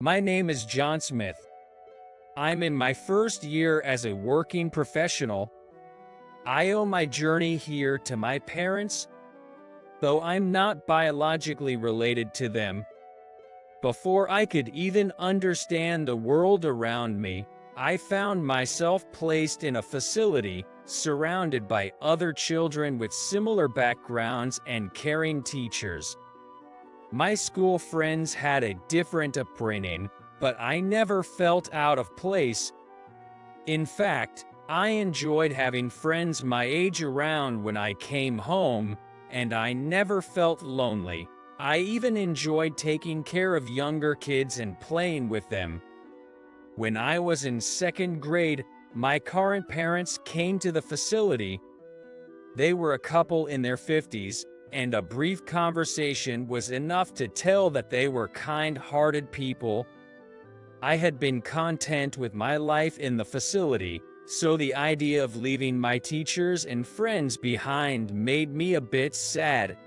My name is John Smith. I'm in my first year as a working professional. I owe my journey here to my parents, though I'm not biologically related to them. Before I could even understand the world around me, I found myself placed in a facility, surrounded by other children with similar backgrounds and caring teachers. My school friends had a different upbringing, but I never felt out of place. In fact, I enjoyed having friends my age around when I came home, and I never felt lonely. I even enjoyed taking care of younger kids and playing with them. When I was in second grade, my current parents came to the facility. They were a couple in their 50s, and a brief conversation was enough to tell that they were kind-hearted people. I had been content with my life in the facility, so the idea of leaving my teachers and friends behind made me a bit sad.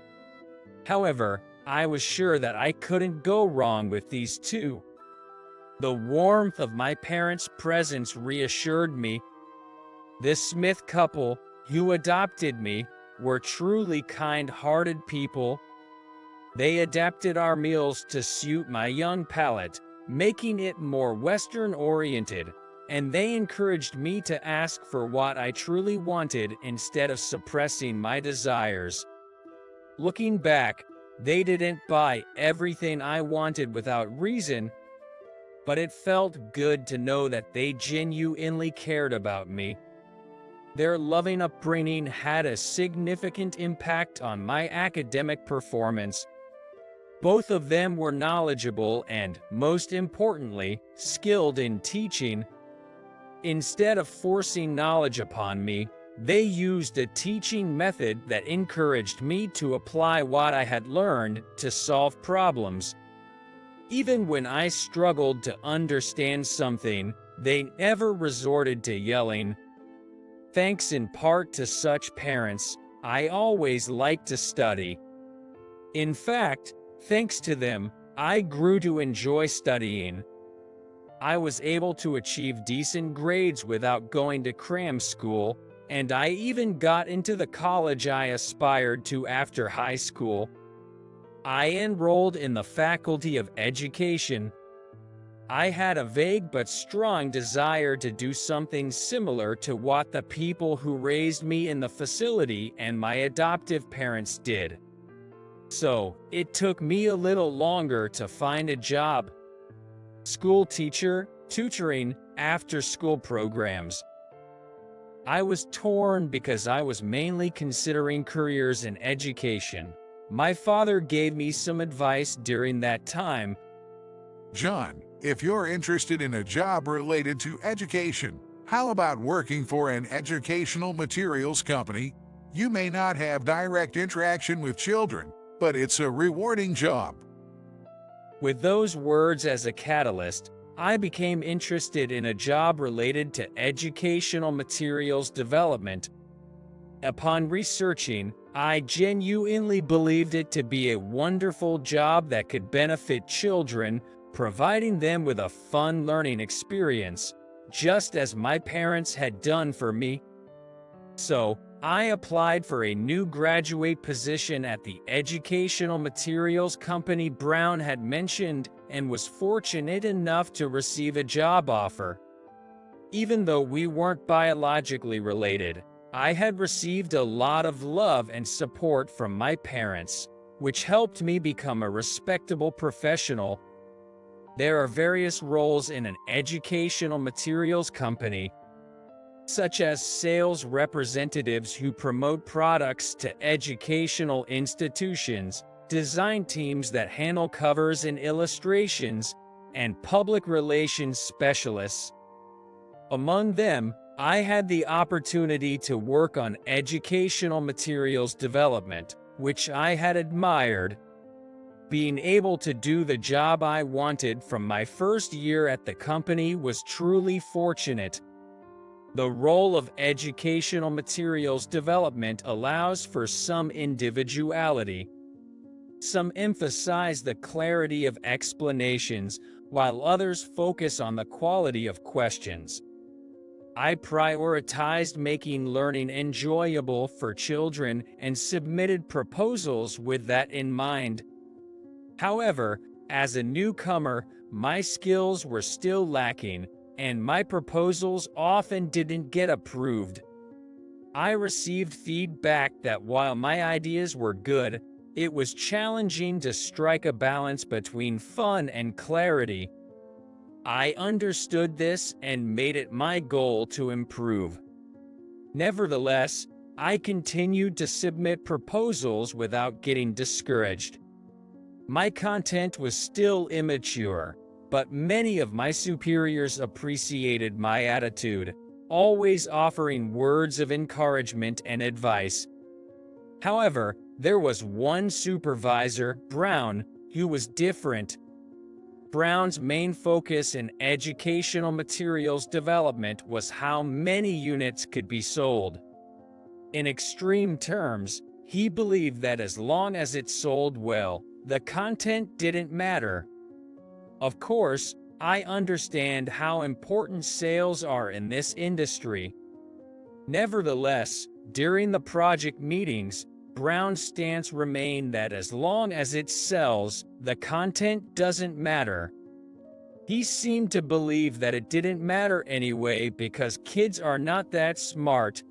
However, I was sure that I couldn't go wrong with these two. The warmth of my parents' presence reassured me. This Smith couple, who adopted me, were truly kind-hearted people. They adapted our meals to suit my young palate, making it more Western-oriented, and they encouraged me to ask for what I truly wanted instead of suppressing my desires. Looking back, they didn't buy everything I wanted without reason, but it felt good to know that they genuinely cared about me. Their loving upbringing had a significant impact on my academic performance. Both of them were knowledgeable and, most importantly, skilled in teaching. Instead of forcing knowledge upon me, they used a teaching method that encouraged me to apply what I had learned to solve problems. Even when I struggled to understand something, they never resorted to yelling. Thanks in part to such parents, I always liked to study. In fact, thanks to them, I grew to enjoy studying. I was able to achieve decent grades without going to cram school, and I even got into the college I aspired to after high school. I enrolled in the Faculty of Education. I had a vague but strong desire to do something similar to what the people who raised me in the facility and my adoptive parents did. So, it took me a little longer to find a job. School teacher, tutoring, after-school programs. I was torn because I was mainly considering careers in education. My father gave me some advice during that time. John, if you're interested in a job related to education, how about working for an educational materials company? You may not have direct interaction with children, but it's a rewarding job. With those words as a catalyst, I became interested in a job related to educational materials development. Upon researching, I genuinely believed it to be a wonderful job that could benefit children, providing them with a fun learning experience, just as my parents had done for me. So, I applied for a new graduate position at the educational materials company Brown had mentioned and was fortunate enough to receive a job offer. Even though we weren't biologically related, I had received a lot of love and support from my parents, which helped me become a respectable professional. There are various roles in an educational materials company, such as sales representatives who promote products to educational institutions, design teams that handle covers and illustrations, and public relations specialists. Among them, I had the opportunity to work on educational materials development, which I had admired. Being able to do the job I wanted from my first year at the company was truly fortunate. The role of educational materials development allows for some individuality. Some emphasize the clarity of explanations, while others focus on the quality of questions. I prioritized making learning enjoyable for children and submitted proposals with that in mind. However, as a newcomer, my skills were still lacking, and my proposals often didn't get approved. I received feedback that while my ideas were good, it was challenging to strike a balance between fun and clarity. I understood this and made it my goal to improve. Nevertheless, I continued to submit proposals without getting discouraged. My content was still immature, but many of my superiors appreciated my attitude, always offering words of encouragement and advice. However, there was one supervisor, Brown, who was different. Brown's main focus in educational materials development was how many units could be sold. In extreme terms, he believed that as long as it sold well, the content didn't matter. Of course, I understand how important sales are in this industry. Nevertheless, during the project meetings, Brown's stance remained that as long as it sells, the content doesn't matter. He seemed to believe that it didn't matter anyway because kids are not that smart.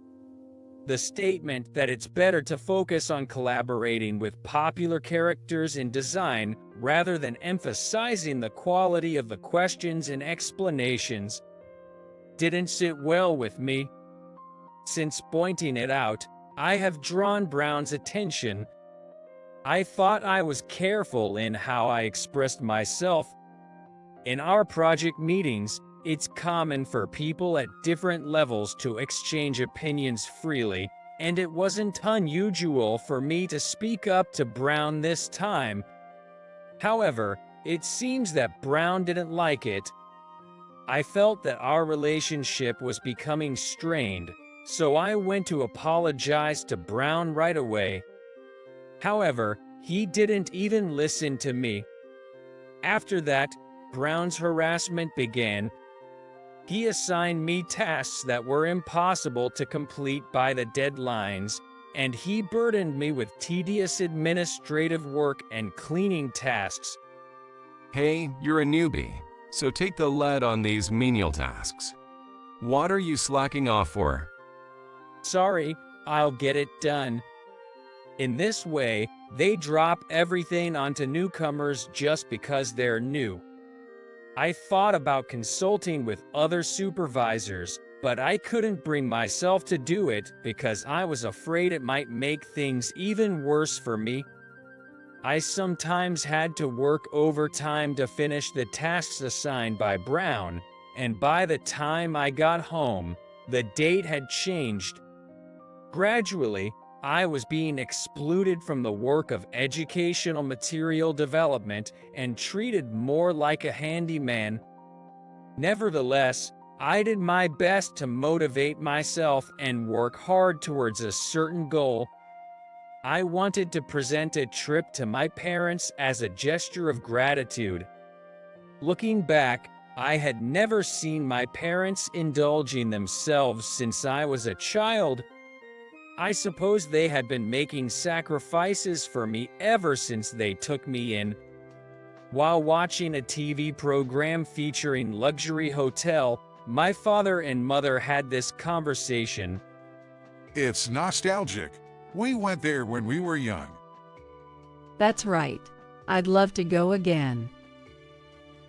The statement that it's better to focus on collaborating with popular characters in design rather than emphasizing the quality of the questions and explanations didn't sit well with me. Since pointing it out, I have drawn Brown's attention. I thought I was careful in how I expressed myself. In our project meetings, it's common for people at different levels to exchange opinions freely, and it wasn't unusual for me to speak up to Brown this time. However, it seems that Brown didn't like it. I felt that our relationship was becoming strained, so I went to apologize to Brown right away. However, he didn't even listen to me. After that, Brown's harassment began. He assigned me tasks that were impossible to complete by the deadlines, and he burdened me with tedious administrative work and cleaning tasks. Hey, you're a newbie, so take the lead on these menial tasks. What are you slacking off for? Sorry, I'll get it done. In this way, they drop everything onto newcomers just because they're new. I thought about consulting with other supervisors, but I couldn't bring myself to do it because I was afraid it might make things even worse for me. I sometimes had to work overtime to finish the tasks assigned by Brown, and by the time I got home, the date had changed. Gradually, I was being excluded from the work of educational material development and treated more like a handyman. Nevertheless, I did my best to motivate myself and work hard towards a certain goal. I wanted to present a trip to my parents as a gesture of gratitude. Looking back, I had never seen my parents indulging themselves since I was a child. I suppose they had been making sacrifices for me ever since they took me in. While watching a TV program featuring luxury hotel, my father and mother had this conversation. It's nostalgic. We went there when we were young. That's right. I'd love to go again.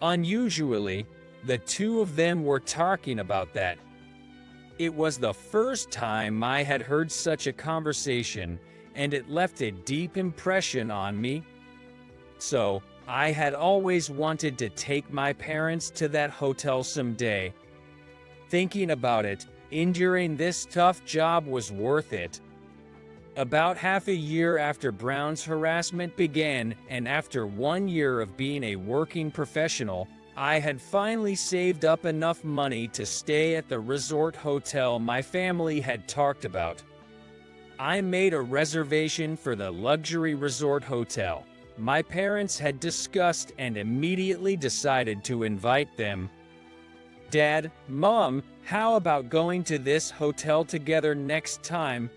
Unusually, the two of them were talking about that. It was the first time I had heard such a conversation, and it left a deep impression on me. So, I had always wanted to take my parents to that hotel someday. Thinking about it, enduring this tough job was worth it. About half a year after Brown's harassment began, and after 1 year of being a working professional, I had finally saved up enough money to stay at the resort hotel my family had talked about. I made a reservation for the luxury resort hotel, my parents had discussed and immediately decided to invite them. Dad, Mom, how about going to this hotel together next time?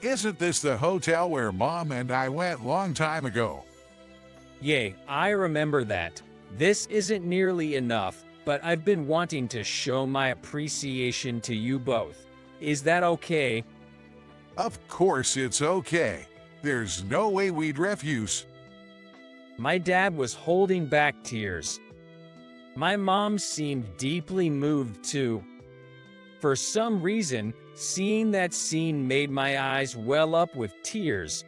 Isn't this the hotel where Mom and I went long time ago? Yay, I remember that. This isn't nearly enough, but I've been wanting to show my appreciation to you both. Is that okay? Of course it's okay. There's no way we'd refuse. My dad was holding back tears. My mom seemed deeply moved too. For some reason, seeing that scene made my eyes well up with tears.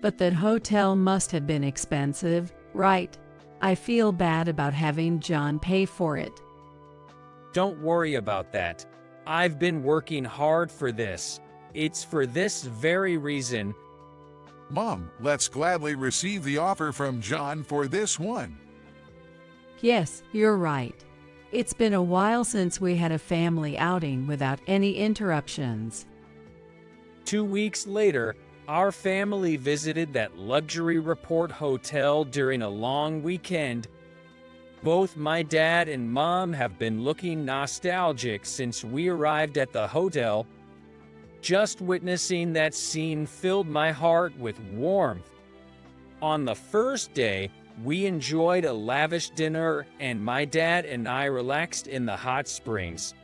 But that hotel must have been expensive, right? I feel bad about having John pay for it. Don't worry about that. I've been working hard for this. It's for this very reason. Mom, let's gladly receive the offer from John for this one. Yes, you're right. It's been a while since we had a family outing without any interruptions. 2 weeks later, our family visited that luxury resort hotel during a long weekend. Both my dad and mom have been looking nostalgic since we arrived at the hotel. Just witnessing that scene filled my heart with warmth. On the first day, we enjoyed a lavish dinner and my dad and I relaxed in the hot springs.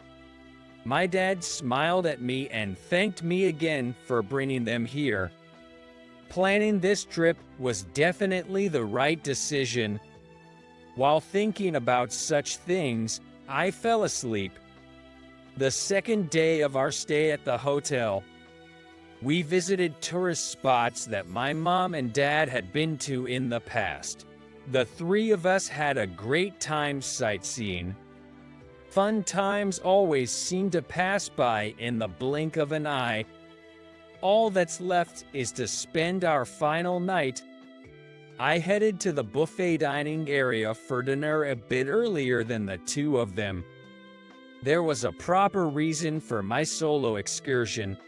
My dad smiled at me and thanked me again for bringing them here. Planning this trip was definitely the right decision. While thinking about such things, I fell asleep. The second day of our stay at the hotel, we visited tourist spots that my mom and dad had been to in the past. The three of us had a great time sightseeing. Fun times always seem to pass by in the blink of an eye. All that's left is to spend our final night. I headed to the buffet dining area for dinner a bit earlier than the two of them. There was a proper reason for my solo excursion.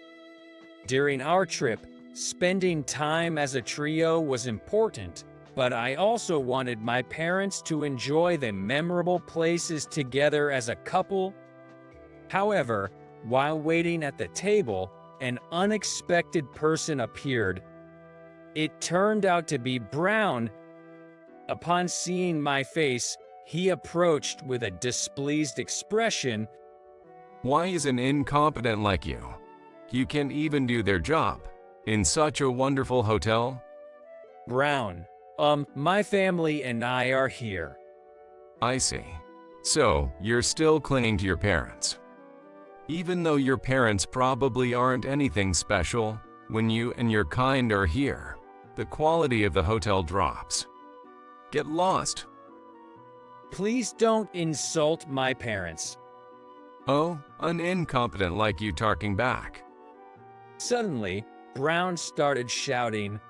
During our trip, spending time as a trio was important, but I also wanted my parents to enjoy the memorable places together as a couple. However, while waiting at the table, an unexpected person appeared. It turned out to be Brown. Upon seeing my face, he approached with a displeased expression. Why is an incompetent like you can't even do their job in such a wonderful hotel? Brown, my family and I are here. I see. So, you're still clinging to your parents. Even though your parents probably aren't anything special, when you and your kind are here, the quality of the hotel drops. Get lost. Please don't insult my parents. Oh, an incompetent like you talking back. Suddenly, Brown started shouting.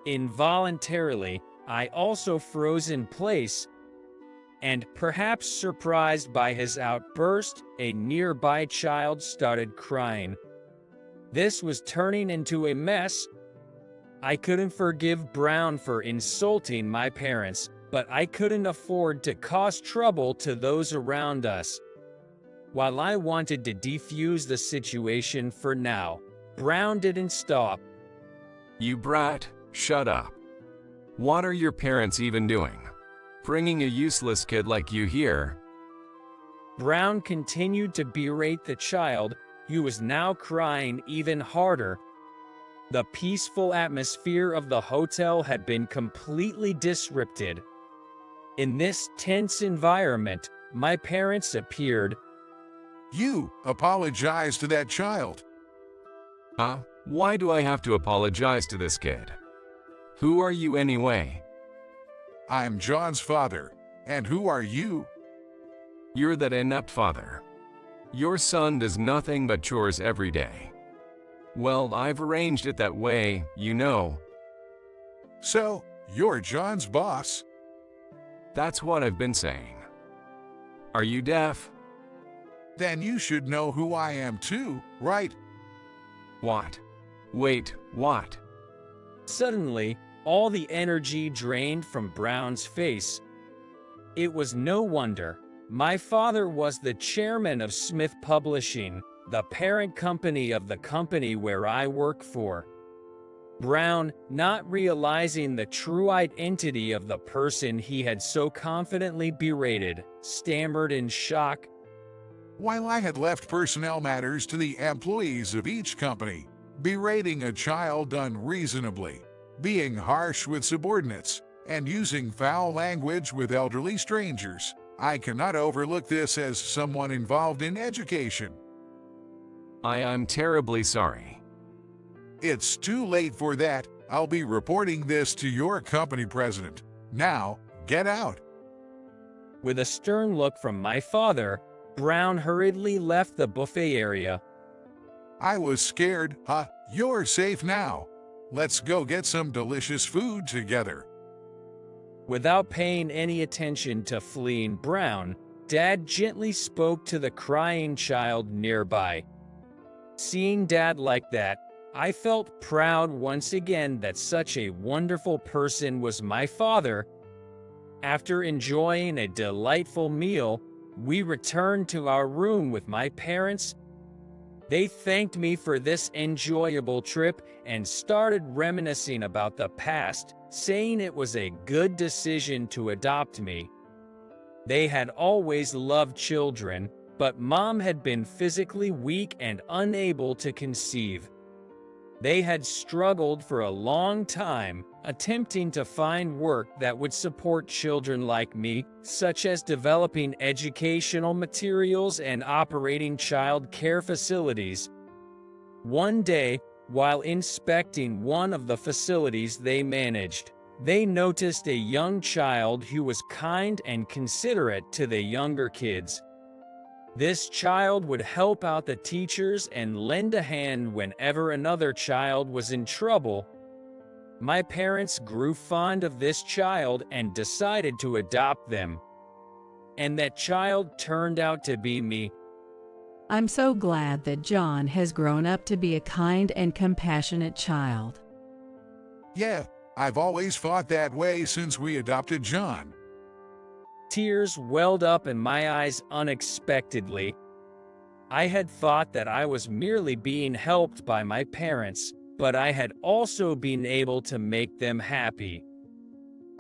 Involuntarily, I also froze in place, and perhaps surprised by his outburst, a nearby child started crying. This was turning into a mess. I couldn't forgive Brown for insulting my parents, but I couldn't afford to cause trouble to those around us. While I wanted to defuse the situation for now, Brown didn't stop. You brat, shut up. What are your parents even doing? Bringing a useless kid like you here? Brown continued to berate the child, who was now crying even harder. The peaceful atmosphere of the hotel had been completely disrupted. In this tense environment, my parents appeared. You apologize to that child. Why do I have to apologize to this kid? Who are you anyway? I'm John's father. And who are you? You're that inept father. Your son does nothing but chores every day. Well, I've arranged it that way, you know. So, you're John's boss? That's what I've been saying. Are you deaf? Then you should know who I am too, right? What? Wait, what? Suddenly, all the energy drained from Brown's face. It was no wonder. My father was the chairman of Smith Publishing, the parent company of the company where I work for. Brown, not realizing the true identity of the person he had so confidently berated, stammered in shock. While I had left personnel matters to the employees of each company, berating a child unreasonably, being harsh with subordinates, and using foul language with elderly strangers, I cannot overlook this as someone involved in education. I'm terribly sorry. It's too late for that. I'll be reporting this to your company president. Now, get out. With a stern look from my father, Brown hurriedly left the buffet area. I was scared. You're safe now. Let's go get some delicious food together. Without paying any attention to fleeing Brown, Dad gently spoke to the crying child nearby. Seeing Dad like that, I felt proud once again that such a wonderful person was my father. After enjoying a delightful meal, we returned to our room with my parents. They thanked me for this enjoyable trip and started reminiscing about the past, saying it was a good decision to adopt me. They had always loved children, but Mom had been physically weak and unable to conceive. They had struggled for a long time, attempting to find work that would support children like me, such as developing educational materials and operating child care facilities. One day, while inspecting one of the facilities they managed, they noticed a young child who was kind and considerate to the younger kids. This child would help out the teachers and lend a hand whenever another child was in trouble. My parents grew fond of this child and decided to adopt them. And that child turned out to be me. I'm so glad that John has grown up to be a kind and compassionate child. Yeah, I've always thought that way since we adopted John. Tears welled up in my eyes unexpectedly. I had thought that I was merely being helped by my parents, but I had also been able to make them happy.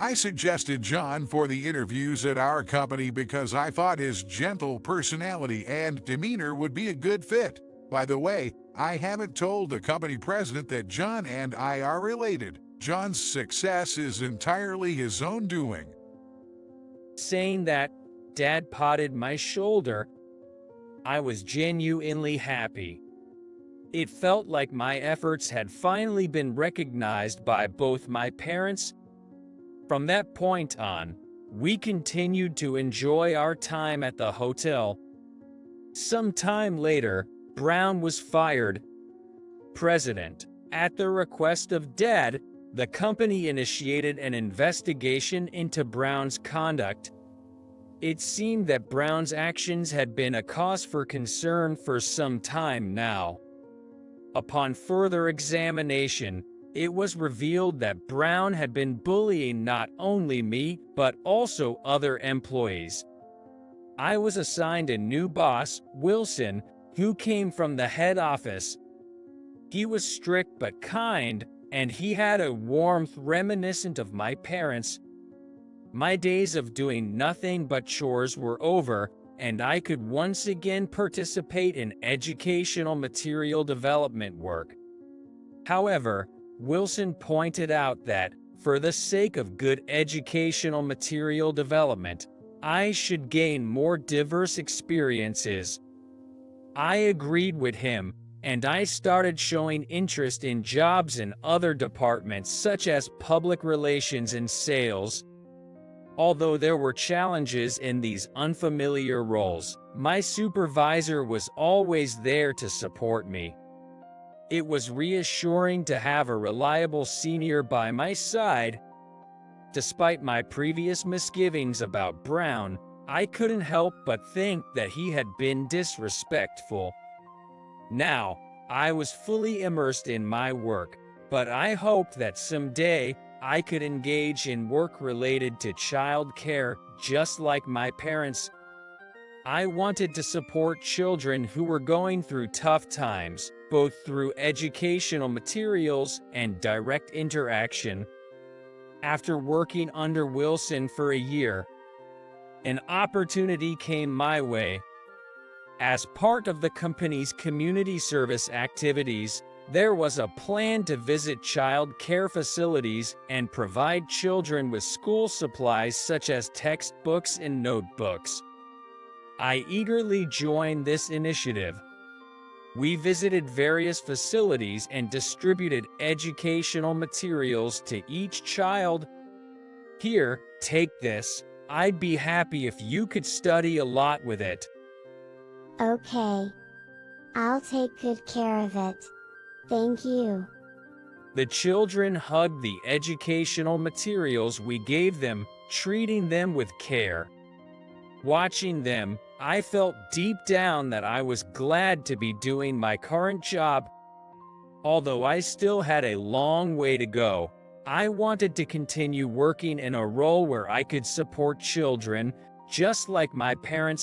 I suggested John for the interviews at our company because I thought his gentle personality and demeanor would be a good fit. By the way, I haven't told the company president that John and I are related. John's success is entirely his own doing. Saying that, Dad patted my shoulder. I was genuinely happy. It felt like my efforts had finally been recognized by both my parents. From that point on, we continued to enjoy our time at the hotel. Some time later, Brown was fired. President, at the request of Dad, the company initiated an investigation into Brown's conduct. It seemed that Brown's actions had been a cause for concern for some time now. Upon further examination, it was revealed that Brown had been bullying not only me, but also other employees. I was assigned a new boss, Wilson, who came from the head office. He was strict but kind, and he had a warmth reminiscent of my parents. My days of doing nothing but chores were over, and I could once again participate in educational material development work. However, Wilson pointed out that, for the sake of good educational material development, I should gain more diverse experiences. I agreed with him, and I started showing interest in jobs in other departments such as public relations and sales. Although there were challenges in these unfamiliar roles, my supervisor was always there to support me. It was reassuring to have a reliable senior by my side. Despite my previous misgivings about Brown, I couldn't help but think that he had been disrespectful. Now, I was fully immersed in my work, but I hoped that someday I could engage in work related to child care just like my parents. I wanted to support children who were going through tough times, both through educational materials and direct interaction. After working under Wilson for a year, an opportunity came my way. As part of the company's community service activities, there was a plan to visit child care facilities and provide children with school supplies such as textbooks and notebooks. I eagerly joined this initiative. We visited various facilities and distributed educational materials to each child. Here, take this. I'd be happy if you could study a lot with it. Okay. I'll take good care of it. Thank you. The children hugged the educational materials we gave them, treating them with care. Watching them, I felt deep down that I was glad to be doing my current job. Although I still had a long way to go, I wanted to continue working in a role where I could support children, just like my parents